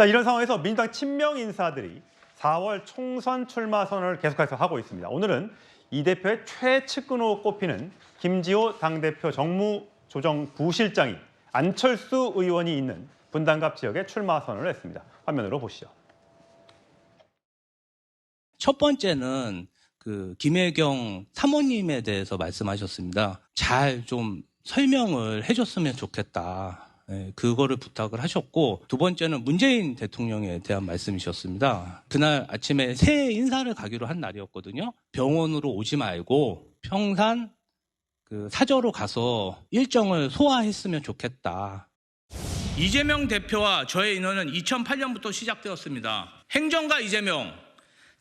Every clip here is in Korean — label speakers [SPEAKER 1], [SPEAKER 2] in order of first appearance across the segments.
[SPEAKER 1] 자, 이런 상황에서 민주당 친명 인사들이 4월 총선 출마 선언을 계속해서 하고 있습니다. 오늘은 이 대표의 최측근으로 꼽히는 김지호 당대표 정무조정부실장이 안철수 의원이 있는 분당갑 지역에 출마 선언을 했습니다. 화면으로 보시죠.
[SPEAKER 2] 첫 번째는 김혜경 사모님에 대해서 말씀하셨습니다. 잘 좀 설명을 해줬으면 좋겠다. 그거를 부탁을 하셨고, 두 번째는 문재인 대통령에 대한 말씀이셨습니다. 그날 아침에 새해 인사를 가기로 한 날이었거든요. 병원으로 오지 말고 평산 사저로 가서 일정을 소화했으면 좋겠다. 이재명 대표와 저의 인연은 2008년부터 시작되었습니다. 행정가 이재명,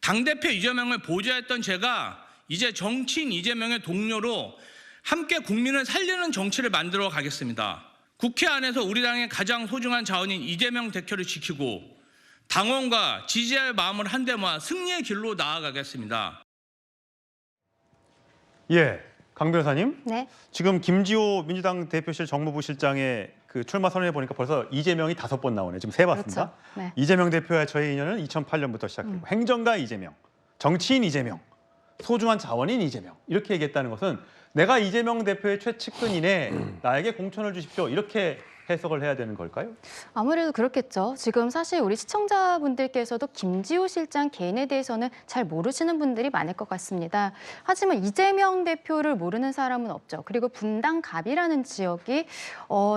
[SPEAKER 2] 당대표 이재명을 보좌했던 제가 이제 정치인 이재명의 동료로 함께 국민을 살리는 정치를 만들어 가겠습니다. 국회 안에서 우리 당의 가장 소중한 자원인 이재명 대표를 지키고 당원과 지지할 마음을 한데 모아 승리의 길로 나아가겠습니다.
[SPEAKER 1] 예, 강 변호사님.
[SPEAKER 3] 네.
[SPEAKER 1] 지금 김지호 민주당 대표실 정무부실장의 출마 선언해 보니까 벌써 이재명이 5번 나오네. 지금 세 봤습니다.
[SPEAKER 3] 그렇죠. 네.
[SPEAKER 1] 이재명 대표와 저의 인연은 2008년부터 시작되고 행정가 이재명, 정치인 이재명, 소중한 자원인 이재명 이렇게 얘기했다는 것은 내가 이재명 대표의 최측근이네, 나에게 공천을 주십시오 이렇게 해석을 해야 되는 걸까요?
[SPEAKER 3] 아무래도 그렇겠죠. 지금 사실 우리 시청자분들께서도 김지호 실장 개인에 대해서는 잘 모르시는 분들이 많을 것 같습니다. 하지만 이재명 대표를 모르는 사람은 없죠. 그리고 분당갑이라는 지역이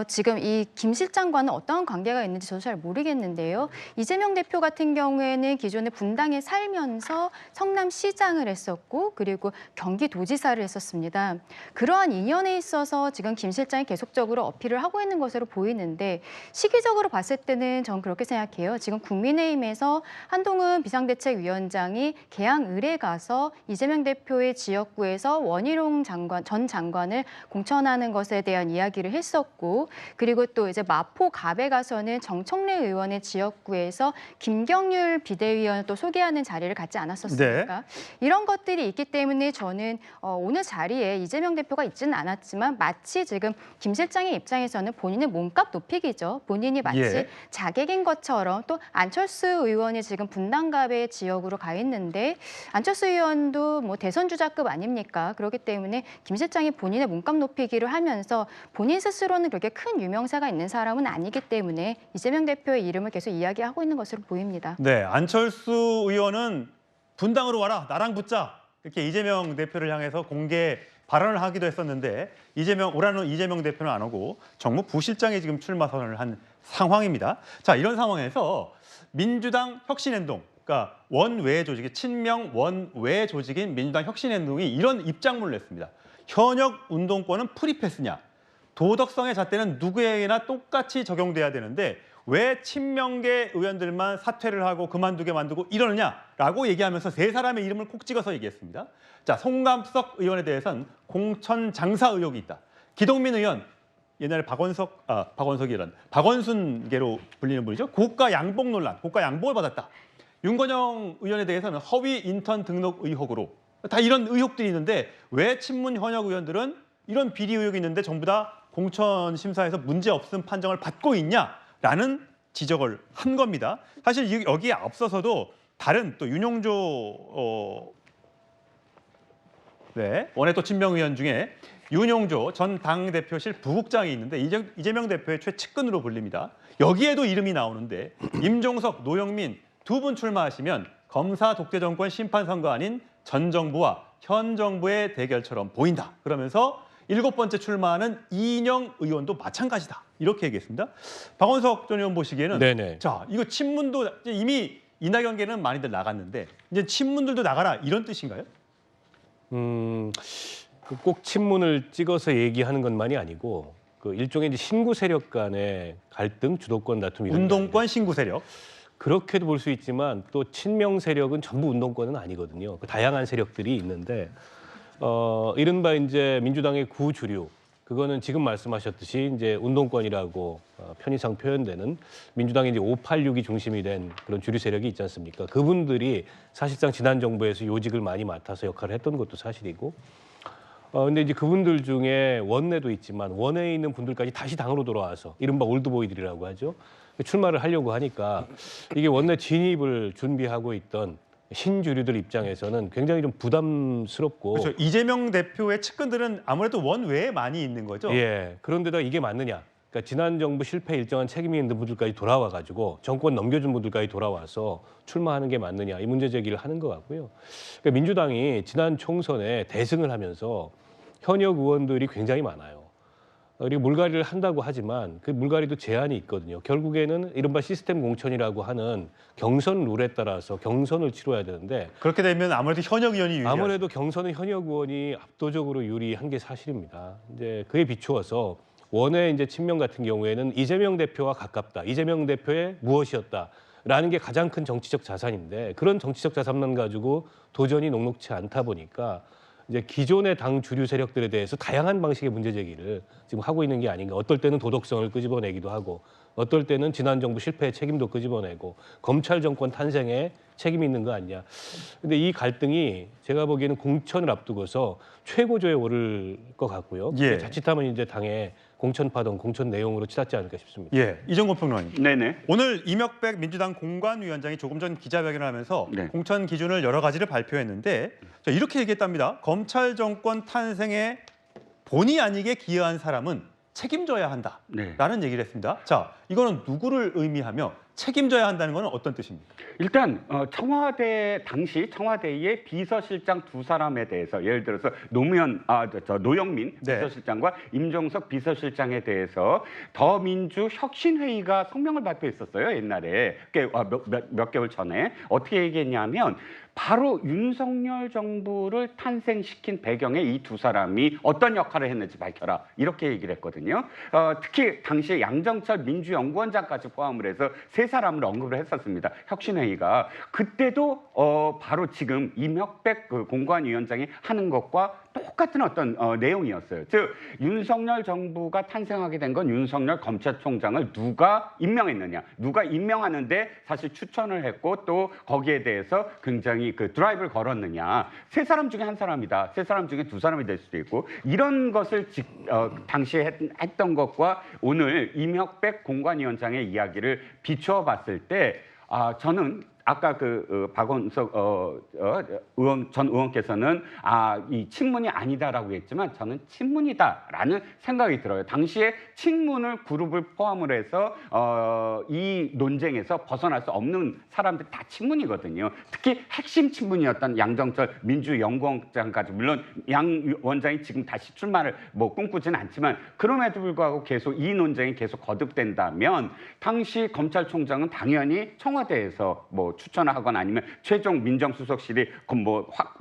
[SPEAKER 3] 지금 이 김 실장과는 어떤 관계가 있는지 저도 잘 모르겠는데요. 이재명 대표 같은 경우에는 기존에 분당에 살면서 성남시장을 했었고 그리고 경기도지사를 했었습니다. 그러한 인연에 있어서 지금 김 실장이 계속적으로 어필을 하고 있는 것으로 보이는데 시기적으로 봤을 때는 저는 그렇게 생각해요. 지금 국민의힘에서 한동훈 비상대책위원장이 개항을에 가서 이재명 대표의 지역구에서 원희룡 전 장관을 공천하는 것에 대한 이야기를 했었고 그리고 또 이제 마포갑에 가서는 정청래 의원의 지역구에서 김경률 비대위원을 또 소개하는 자리를 갖지 않았었습니까? 네. 이런 것들이 있기 때문에 저는 오늘 자리에 이재명 대표가 있지는 않았지만 마치 지금 김 실장의 입장에서는 본인의 몸값 높이기죠. 본인이 마치 자객인 것처럼 또 안철수 의원이 지금 분당갑의 지역으로 가 있는데 안철수 의원도 뭐 대선 주자급 아닙니까? 그렇기 때문에 김 실장이 본인의 몸값 높이기를 하면서 본인 스스로는 그렇게 큰 유명세가 있는 사람은 아니기 때문에 이재명 대표의 이름을 계속 이야기하고 있는 것으로 보입니다.
[SPEAKER 1] 네, 안철수 의원은 분당으로 와라, 나랑 붙자 이렇게 이재명 대표를 향해서 공개 발언을 하기도 했었는데 올해는 이재명 대표는 안 오고 정무부실장이 지금 출마 선언을 한 상황입니다. 자, 이런 상황에서 민주당 혁신행동, 그러니까 원외 조직이 친명 원외 조직인 민주당 혁신행동이 이런 입장문을 냈습니다. 현역 운동권은 프리패스냐? 도덕성의 잣대는 누구에게나 똑같이 적용돼야 되는데 왜 친명계 의원들만 사퇴를 하고 그만두게 만들고 이러느냐라고 얘기하면서 세 사람의 이름을 콕 찍어서 얘기했습니다. 자, 송감석 의원에 대해서는 공천 장사 의혹이 있다. 기동민 의원, 옛날에 박원순계로 불리는 분이죠. 고가 양복 논란, 고가 양복을 받았다. 윤건영 의원에 대해서는 허위 인턴 등록 의혹으로 다 이런 의혹들이 있는데 왜 친문 현역 의원들은 이런 비리 의혹이 있는데 전부 다 공천 심사에서 문제 없음 판정을 받고 있냐라는 지적을 한 겁니다. 사실 여기에 앞서서도 다른 또 윤용조 원외 또 친명 의원 중에 윤용조 전 당대표실 부국장이 있는데 이재명 대표의 최측근으로 불립니다. 여기에도 이름이 나오는데 임종석, 노영민 두 분 출마하시면 검사 독재 정권 심판 선거 아닌 전 정부와 현 정부의 대결처럼 보인다. 그러면서 7번째 출마하는 이인영 의원도 마찬가지다. 이렇게 얘기했습니다. 박원석 전 의원 보시기에는
[SPEAKER 4] 네네.
[SPEAKER 1] 자, 이거 친문도 이미 이낙연계는 많이들 나갔는데 이제 친문들도 나가라 이런 뜻인가요?
[SPEAKER 4] 꼭 친문을 찍어서 얘기하는 것만이 아니고 일종의 이제 신구 세력 간의 갈등, 주도권 다툼 이런
[SPEAKER 1] 운동권 신구 세력.
[SPEAKER 4] 그렇게도 볼 수 있지만 또 친명 세력은 전부 운동권은 아니거든요. 다양한 세력들이 있는데 이른바 이제 민주당의 구주류 그거는 지금 말씀하셨듯이 이제 운동권이라고 편의상 표현되는 민주당의 이제 586이 중심이 된 그런 주류 세력이 있지 않습니까? 그분들이 사실상 지난 정부에서 요직을 많이 맡아서 역할을 했던 것도 사실이고 근데 이제 그분들 중에 원내도 있지만 원내에 있는 분들까지 다시 당으로 돌아와서 이른바 올드보이들이라고 하죠. 출마를 하려고 하니까 이게 원내 진입을 준비하고 있던 신주류들 입장에서는 굉장히 좀 부담스럽고
[SPEAKER 1] 그렇죠. 이재명 대표의 측근들은 아무래도 원외에 많이 있는 거죠.
[SPEAKER 4] 예. 그런데다가 이게 맞느냐? 그러니까 지난 정부 실패 일정한 책임이 있는 분들까지 돌아와 가지고 정권 넘겨준 분들까지 돌아와서 출마하는 게 맞느냐 이 문제 제기를 하는 것 같고요. 그러니까 민주당이 지난 총선에 대승을 하면서 현역 의원들이 굉장히 많아요. 그리고 물갈이를 한다고 하지만 그 물갈이도 제한이 있거든요. 결국에는 이른바 시스템 공천이라고 하는 경선 룰에 따라서 경선을 치러야 되는데
[SPEAKER 1] 그렇게 되면 아무래도 현역 의원이 유리하죠.
[SPEAKER 4] 아무래도 경선은 현역 의원이 압도적으로 유리한 게 사실입니다. 이제 그에 비추어서 원외 이제 친명 같은 경우에는 이재명 대표와 가깝다. 이재명 대표의 무엇이었다라는 게 가장 큰 정치적 자산인데 그런 정치적 자산만 가지고 도전이 녹록치 않다 보니까 이제 기존의 당 주류 세력들에 대해서 다양한 방식의 문제 제기를 지금 하고 있는 게 아닌가. 어떨 때는 도덕성을 끄집어내기도 하고 어떨 때는 지난 정부 실패의 책임도 끄집어내고 검찰 정권 탄생에 책임이 있는 거 아니냐. 근데 이 갈등이 제가 보기에는 공천을 앞두고서 최고조에 오를 것 같고요.
[SPEAKER 1] 예.
[SPEAKER 4] 자칫하면 이제 당의 공천 파동, 공천 내용으로 치닫지 않을까 싶습니다.
[SPEAKER 1] 예, 이정권 평론가님.
[SPEAKER 5] 네네.
[SPEAKER 1] 오늘 이명백 민주당 공관위원장이 조금 전 기자회견을 하면서
[SPEAKER 5] 네.
[SPEAKER 1] 공천 기준을 여러 가지를 발표했는데 자, 이렇게 얘기했답니다. 검찰 정권 탄생에 본의 아니게 기여한 사람은 책임져야 한다라는
[SPEAKER 5] 네.
[SPEAKER 1] 얘기를 했습니다. 자, 이거는 누구를 의미하며 책임져야 한다는 것은 어떤 뜻입니까?
[SPEAKER 5] 일단 청와대 당시 청와대의 비서실장 두 사람에 대해서 예를 들어서 노영민
[SPEAKER 1] 네.
[SPEAKER 5] 비서실장과 임종석 비서실장에 대해서 더민주혁신회의가 성명을 발표했었어요 옛날에 몇 개월 전에 어떻게 얘기했냐면 바로 윤석열 정부를 탄생시킨 배경에 이 두 사람이 어떤 역할을 했는지 밝혀라 이렇게 얘기를 했거든요. 특히 당시에 양정철 민주연구원장까지 포함을 해서 세 사람을 언급을 했었습니다. 혁신회의가 그때도 바로 지금 이명백 그 공관위원장이 하는 것과 똑같은 어떤 내용이었어요. 즉 윤석열 정부가 탄생하게 된 건 윤석열 검찰총장을 누가 임명했느냐, 누가 임명하는데 사실 추천을 했고 또 거기에 대해서 굉장히 그 드라이브를 걸었느냐. 세 사람 중에 한 사람이다. 세 사람 중에 두 사람이 될 수도 있고 이런 것을 당시에 했던 것과 오늘 이명백 공관위원장의 이야기를 비추어 봤을 때 저는 아까 박원석 전 의원께서는 이 친문이 아니다라고 했지만 저는 친문이다라는 생각이 들어요. 당시에 친문을 그룹을 포함을 해서 이 논쟁에서 벗어날 수 없는 사람들 다 친문이거든요. 특히 핵심 친문이었던 양정철 민주연구원장까지 물론 양 원장이 지금 다시 출마를 꿈꾸지는 않지만 그럼에도 불구하고 계속 이 논쟁이 계속 거듭된다면 당시 검찰총장은 당연히 청와대에서 추천을 하거나 아니면 최종 민정수석실이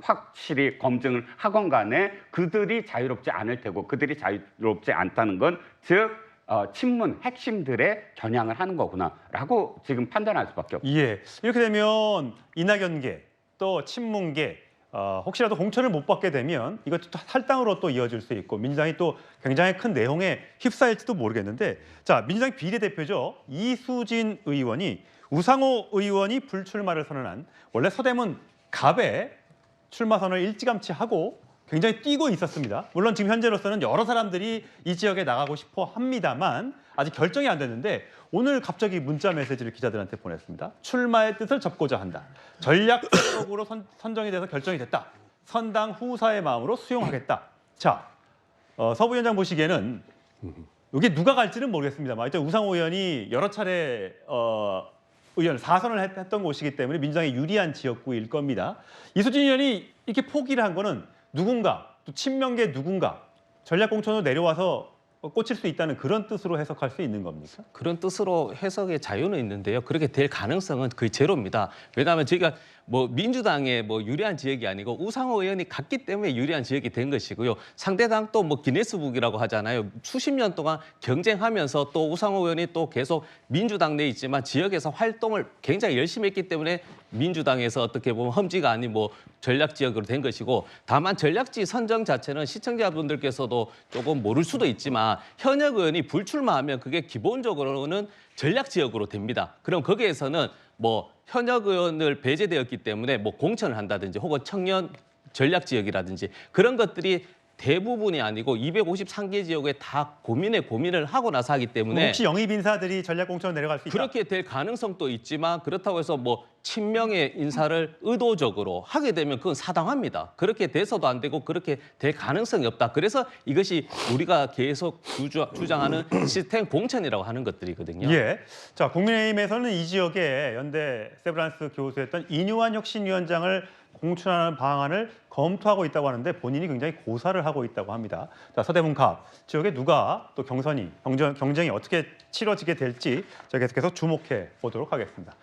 [SPEAKER 5] 확실히 검증을 하건 간에 그들이 자유롭지 않을 테고 그들이 자유롭지 않다는 건 즉 친문 핵심들의 겨냥을 하는 거구나라고 지금 판단할 수밖에 없습니다.
[SPEAKER 1] 예, 이렇게 되면 이낙연계 또 친문계 혹시라도 공천을 못 받게 되면 이것도 할당으로 또 이어질 수 있고 민주당이 또 굉장히 큰 내용에 휩싸일지도 모르겠는데 자 민주당 비례대표죠 이수진 의원이 우상호 의원이 불출마를 선언한 원래 서대문 갑에 출마 선언을 일찌감치 하고 굉장히 뛰고 있었습니다. 물론 지금 현재로서는 여러 사람들이 이 지역에 나가고 싶어 합니다만 아직 결정이 안 됐는데 오늘 갑자기 문자 메시지를 기자들한테 보냈습니다. 출마의 뜻을 접고자 한다. 전략적으로 선정이 돼서 결정이 됐다. 선당 후사의 마음으로 수용하겠다. 자, 서부 위원장 보시기에는 이게 누가 갈지는 모르겠습니다만 일단 우상호 의원이 여러 차례 의원 4선을 했던 곳이기 때문에 민주당에 유리한 지역구일 겁니다. 이수진 의원이 이렇게 포기를 한 거는 누군가 또 친명계 누군가 전략공천으로 내려와서 꽂힐 수 있다는 그런 뜻으로 해석할 수 있는 겁니까?
[SPEAKER 6] 그런 뜻으로 해석의 자유는 있는데요. 그렇게 될 가능성은 거의 제로입니다. 왜냐하면 저희가 민주당의 유리한 지역이 아니고 우상호 의원이 갔기 때문에 유리한 지역이 된 것이고요. 상대당 또 기네스북이라고 하잖아요. 수십 년 동안 경쟁하면서 또 우상호 의원이 또 계속 민주당 내에 있지만 지역에서 활동을 굉장히 열심히 했기 때문에 민주당에서 어떻게 보면 험지가 아닌 전략 지역으로 된 것이고 다만 전략지 선정 자체는 시청자분들께서도 조금 모를 수도 있지만 현역 의원이 불출마하면 그게 기본적으로는 전략 지역으로 됩니다. 그럼 거기에서는 현역 의원을 배제되었기 때문에 공천을 한다든지 혹은 청년 전략 지역이라든지 그런 것들이 대부분이 아니고 253개 지역에 다 고민을 하고 나서 하기 때문에
[SPEAKER 1] 혹시 영입 인사들이 전략공천으로 내려갈 수 있다?
[SPEAKER 6] 그렇게 될 가능성도 있지만 그렇다고 해서 뭐 친명의 인사를 의도적으로 하게 되면 그건 사당합니다. 그렇게 돼서도 안 되고 그렇게 될 가능성이 없다. 그래서 이것이 우리가 계속 주장하는 시스템 공천이라고 하는 것들이거든요.
[SPEAKER 1] 예. 자, 국민의힘에서는 이 지역에 연대 세브란스 교수였던 이뉴환 혁신위원장을 공천하는 방안을 검토하고 있다고 하는데 본인이 굉장히 고사를 하고 있다고 합니다. 자, 서대문갑 지역에 누가 또 경쟁이 어떻게 치러지게 될지 저희 계속해서 주목해 보도록 하겠습니다.